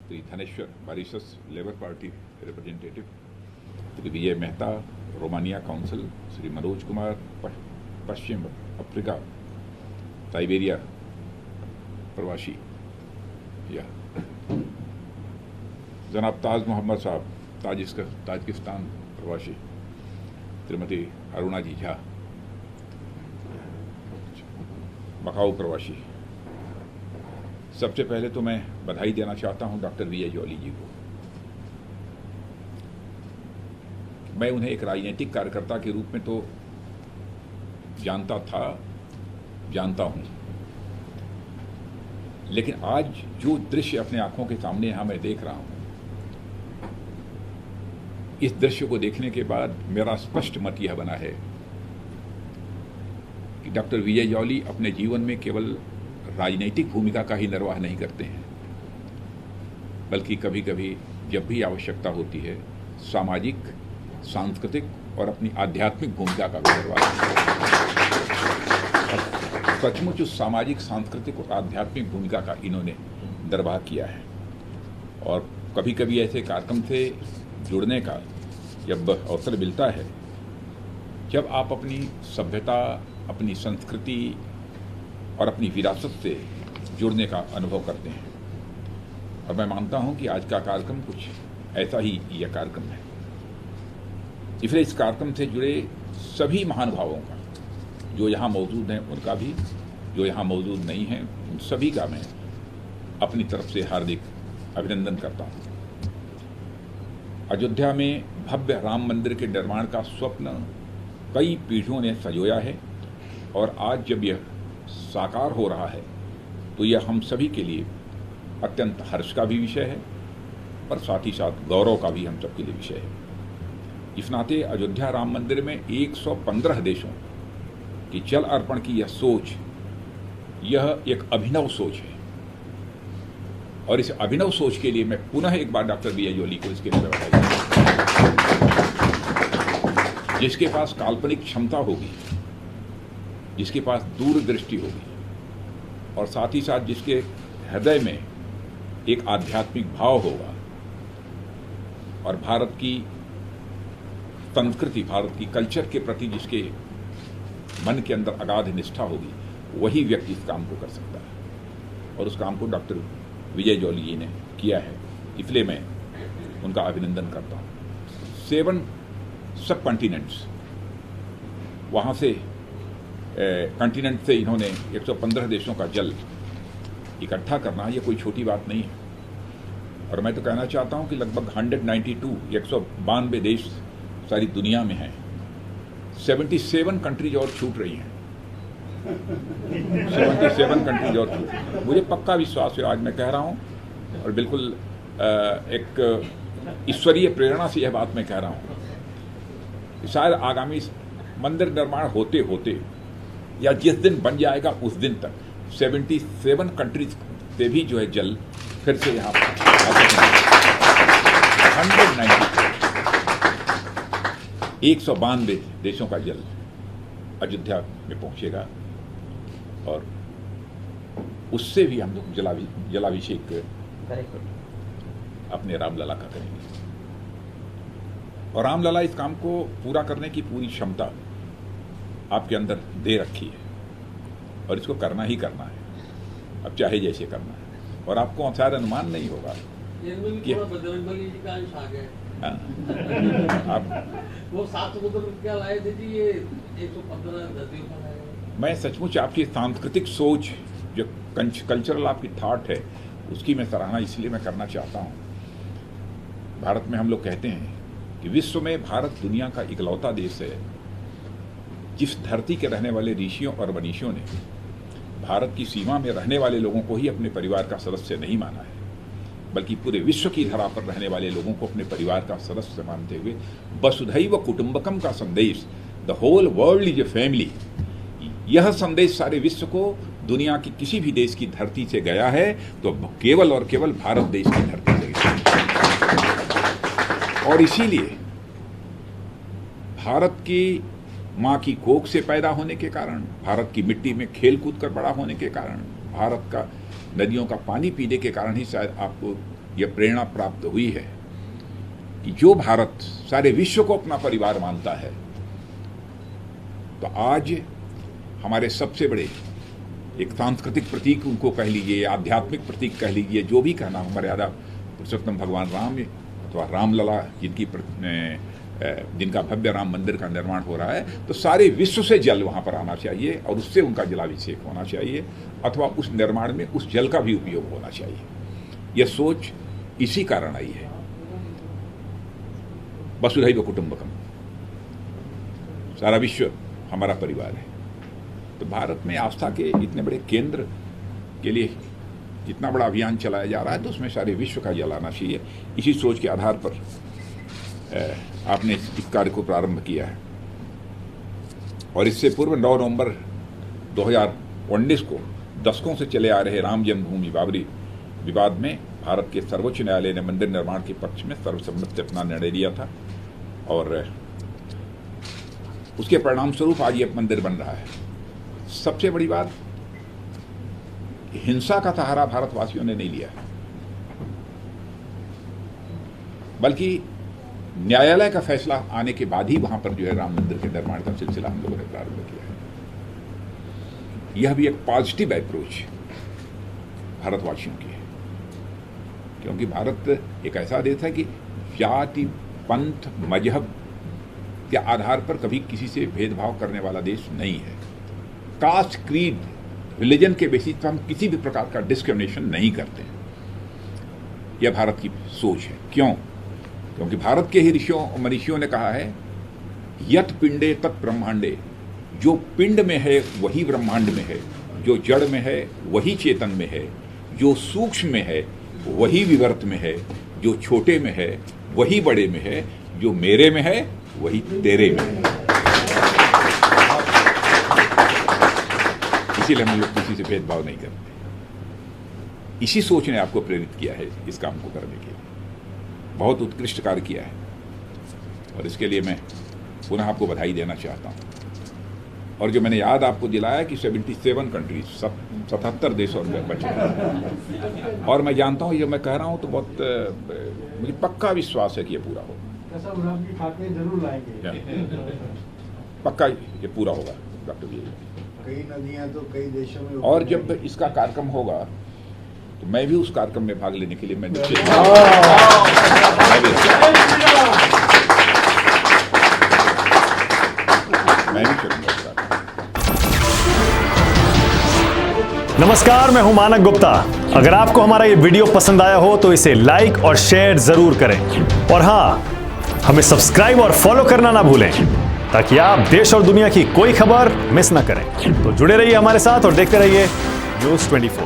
Shri Dhaneshwar Mauritius labour party representative, Shri Vijay Mehta Romania council, Shri Manoj Kumar पश्चिम Africa Siberia प्रवासी, या जनाब ताज मोहम्मद साहब ताजिकिस्तान प्रवासी, श्रीमती अरुणा जी झा मकाऊ प्रवासी। सबसे पहले तो मैं बधाई देना चाहता हूं डॉक्टर विजय जॉली जी को। मैं उन्हें एक राजनीतिक कार्यकर्ता के रूप में तो जानता हूं, लेकिन आज जो दृश्य अपने आंखों के सामने यहां मैं देख रहा हूं, इस दृश्य को देखने के बाद मेरा स्पष्ट मत यह बना है कि डॉक्टर विजय जॉली अपने जीवन में केवल राजनीतिक भूमिका का ही निर्वाह नहीं करते हैं, बल्कि कभी कभी जब भी आवश्यकता होती है सामाजिक, सांस्कृतिक और अपनी आध्यात्मिक भूमिका का भी निर्वाह करते हैं। सचमुच उस सामाजिक, सांस्कृतिक और आध्यात्मिक भूमिका का इन्होंने निर्वाह किया है। और कभी कभी ऐसे कार्यक्रम से जुड़ने का जब अवसर मिलता है, जब आप अपनी सभ्यता, अपनी संस्कृति और अपनी विरासत से जुड़ने का अनुभव करते हैं। और मैं मानता हूं कि आज का कार्यक्रम कुछ ऐसा ही यह कार्यक्रम है। इसलिए इस कार्यक्रम से जुड़े सभी महानुभावों का, जो यहाँ मौजूद हैं उनका भी, जो यहाँ मौजूद नहीं हैं उन सभी का मैं अपनी तरफ से हार्दिक अभिनंदन करता हूँ। अयोध्या में भव्य राम मंदिर के निर्माण का स्वप्न कई पीढ़ियों ने संजोया है, और आज जब यह साकार हो रहा है तो यह हम सभी के लिए अत्यंत हर्ष का भी विषय है और साथ ही साथ गौरव का भी हम सबके लिए विषय है। इस नाते अयोध्या राम मंदिर में 115 देशों की जल अर्पण की यह सोच, यह एक अभिनव सोच है, और इस अभिनव सोच के लिए मैं पुनः एक बार डॉक्टर विजय जॉली को इसके लिए बधाई देता हूं। जिसके पास काल्पनिक क्षमता होगी, जिसके पास दूरदृष्टि होगी, और साथ ही साथ जिसके हृदय में एक आध्यात्मिक भाव होगा, और भारत की संस्कृति, भारत की कल्चर के प्रति जिसके मन के अंदर अगाध निष्ठा होगी, वही व्यक्ति इस काम को कर सकता है। और उस काम को डॉक्टर विजय जॉली जी ने किया है, इसलिए मैं उनका अभिनंदन करता हूँ। 7 सब कॉन्टिनेंट्स, वहाँ से कॉन्टिनेंट से इन्होंने 115 देशों का जल इकट्ठा करना, ये कोई छोटी बात नहीं है। और मैं तो कहना चाहता हूँ कि लगभग 192 देश सारी दुनिया में हैं। 77 कंट्रीज और छूट रही हैं। 77 कंट्रीज और छूट रही हैं। मुझे पक्का विश्वास है, आज मैं कह रहा हूँ, और बिल्कुल एक ईश्वरीय प्रेरणा से यह बात मैं कह रहा हूँ, शायद आगामी मंदिर निर्माण होते होते या जिस दिन बन जाएगा उस दिन तक 77 कंट्रीज से भी जो है जल फिर से यहाँ पर 192 देशों का जल अयोध्या में पहुंचेगा, और उससे भी हम लोग जलाभिषेक अपने रामलला का करेंगे। और रामलला इस काम को पूरा करने की पूरी क्षमता आपके अंदर दे रखी है, और इसको करना ही करना है, अब चाहे जैसे करना है। और आपको शायद अनुमान नहीं होगा कि आप वो 700 क्या लाए थे जी, ये 115 मैं सचमुच आपकी सांस्कृतिक सोच, जो कल्चरल आपकी थॉट है, उसकी मैं सराहना इसलिए मैं करना चाहता हूँ। भारत में हम लोग कहते हैं कि विश्व में भारत दुनिया का इकलौता देश है जिस धरती के रहने वाले ऋषियों और मनीषियों ने भारत की सीमा में रहने वाले लोगों को ही अपने परिवार का सदस्य नहीं माना है, बल्कि पूरे विश्व की धरा पर रहने वाले लोगों को अपने परिवार का सदस्य मानते हुए वसुधैव कुटुंबकम का संदेश, the whole world is a family, यह संदेश सारे विश्व को दुनिया की किसी भी देश की धरती से गया है तो केवल और केवल भारत देश की धरती से गया। और इसीलिए भारत की माँ की कोख से पैदा होने के कारण, भारत की मिट्टी में खेल कूद कर बड़ा होने के कारण, भारत का नदियों का पानी पीने के कारण ही शायद आपको यह प्रेरणा प्राप्त हुई है कि जो भारत सारे विश्व को अपना परिवार मानता है, तो आज हमारे सबसे बड़े एक सांस्कृतिक प्रतीक उनको कह लीजिए, आध्यात्मिक प्रतीक कह लीजिए, जो भी कहना हो, मर्यादा पुरुषोत्तम भगवान राम अथवा रामलला जिनका भव्य राम मंदिर का निर्माण हो रहा है, तो सारे विश्व से जल वहाँ पर आना चाहिए और उससे उनका जलाभिषेक होना चाहिए, अथवा उस निर्माण में उस जल का भी उपयोग होना चाहिए। यह सोच इसी कारण आई है। वसुधैव कुटुंबकम, सारा विश्व हमारा परिवार है। तो भारत में आस्था के इतने बड़े केंद्र के लिए इतना बड़ा अभियान चलाया जा रहा है, तो उसमें सारे विश्व का जल आना चाहिए। इसी सोच के आधार पर आपने इस कार्य को प्रारंभ किया है। और इससे पूर्व 9 नवंबर 2019 को दशकों से चले आ रहे राम जन्मभूमि बाबरी विवाद में भारत के सर्वोच्च न्यायालय ने मंदिर निर्माण के पक्ष में सर्वसम्मति से अपना निर्णय लिया था, और उसके परिणाम स्वरूप आज ये मंदिर बन रहा है। सबसे बड़ी बात, हिंसा का सहारा भारतवासियों ने नहीं लिया, बल्कि न्यायालय का फैसला आने के बाद ही वहां पर जो है राम मंदिर के निर्माण का सिलसिला हम लोगों ने प्रारंभ किया है। यह भी एक पॉजिटिव अप्रोच भारतवासियों की है, क्योंकि भारत एक ऐसा देश है कि जाति, पंथ, मजहब के आधार पर कभी किसी से भेदभाव करने वाला देश नहीं है। कास्ट, क्रीड, रिलीजन के बेसिस पर हम किसी भी प्रकार का डिस्क्रिमिनेशन नहीं करते हैं। यह भारत की सोच है। क्यों? क्योंकि भारत के ही ऋषियों और मनीषियों ने कहा है, यत पिंडे तत् ब्रह्मांडे, जो पिंड में है वही ब्रह्मांड में है, जो जड़ में है वही चेतन में है, जो सूक्ष्म में है वही विवर्त में है, जो छोटे में है वही बड़े में है, जो मेरे में है वही तेरे में है। इसीलिए हम लोग किसी से भेदभाव नहीं करते। इसी सोच ने आपको प्रेरित किया है इस काम को करने के लिए। बहुत उत्कृष्ट कार्य किया है, और इसके लिए मैं पुनः आपको बधाई देना चाहता हूँ। और जो मैंने याद आपको दिलाया कि 77 कंट्रीज, 77 देशों में बचे हैं, और मैं जानता हूँ, ये मैं कह रहा हूँ तो बहुत मुझे पक्का विश्वास है कि ये पूरा होगा। जरूर लाएंगे, पक्का ये पूरा होगा डॉक्टर जी। कई नदियां तो कई देशों में, और जब इसका कार्यक्रम होगा तो मैं भी उस कार्यक्रम में भाग लेने के लिए मैं भी चलूंगा। नमस्कार, मैं हूं मानक गुप्ता। अगर आपको हमारा ये वीडियो पसंद आया हो तो इसे लाइक और शेयर जरूर करें, और हाँ, हमें सब्सक्राइब और फॉलो करना ना भूलें, ताकि आप देश और दुनिया की कोई खबर मिस ना करें। तो जुड़े रहिए हमारे साथ और देखते रहिए News 24।